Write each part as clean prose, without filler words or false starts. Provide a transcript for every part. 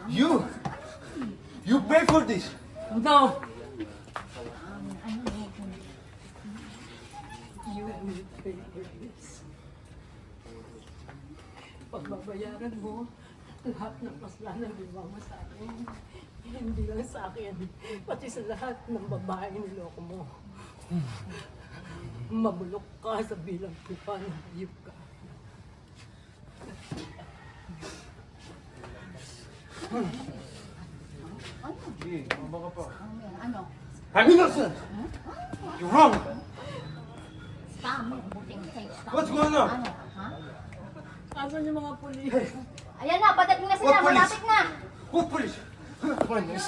You pay for this. No! Pagbabayaran mo lahat ng kasalanan ginawa mo sa akin. Hindi lang sa akin, pati sa lahat ng babae niloko mo. Mabulok ka sa bilang tupa na hayop ka. Ano? I'm innocent. You're wrong. Scam. Buting fake scam. What's going on? Ano? Ha? Asan yung mga pulis? Ayan na, padating na sila. What police? Malapit na. What police?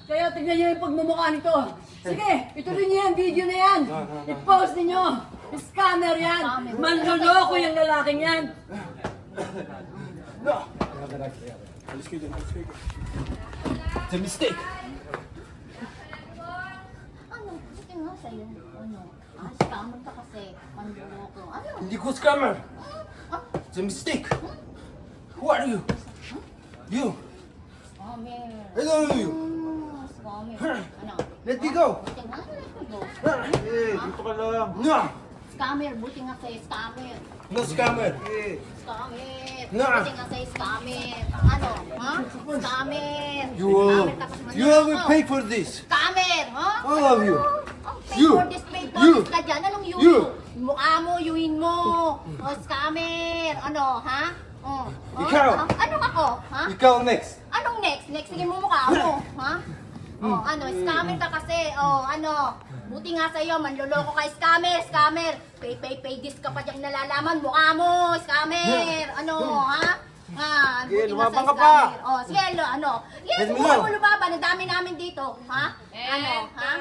Kaya tignan niyo yung pagmumukha nito. Sige, ituloy niyo yan, video na yan. I-post niyo. Scammer yan. Manloloko yung lalaking yan. No. It's a mistake. Ano? Sige nga sa'yo. Ano? Scammer ka kasi. Manluloko. Ano? Hindi ko scammer. It's a mistake. Who are you? You. Scammer. I don't know you. Scammer. Ano? Let me go. Buti nga. Let me go. Dito ka lang. No. Scammer. Buti nga sa'yo. Scammer. No scammer. Scammer. No. Buti nga sa'yo. Scammer. Ano? Ha? Scammer. You will. Scammer ka kasi You manloloko. will pay for this. Scammer. Ha? All of you. Pay You. for this, pay for You. this ka dyan. Anong you? You. Mukha mo, yuin mo. O, scammer. Ano, ha? Oh. Ikaw. Anong ako? Ha? Ikaw next. Anong next? Next, sige mo mukha mo. Ha? Oh, ano, scammer ka kasi. Oh, ano, buti nga sa'yo, manloloko ka, scammer, scammer. Pay this ka pa diyang nalalaman. Mukha mo, scammer. Ano, ha? Sige, Buti nga lumabang sa'yo, ka pa. scammer. Oh, sige, ano. Yes, Let me buhay know. mo lumaban. Ang dami namin dito. Ha? Ano, ha?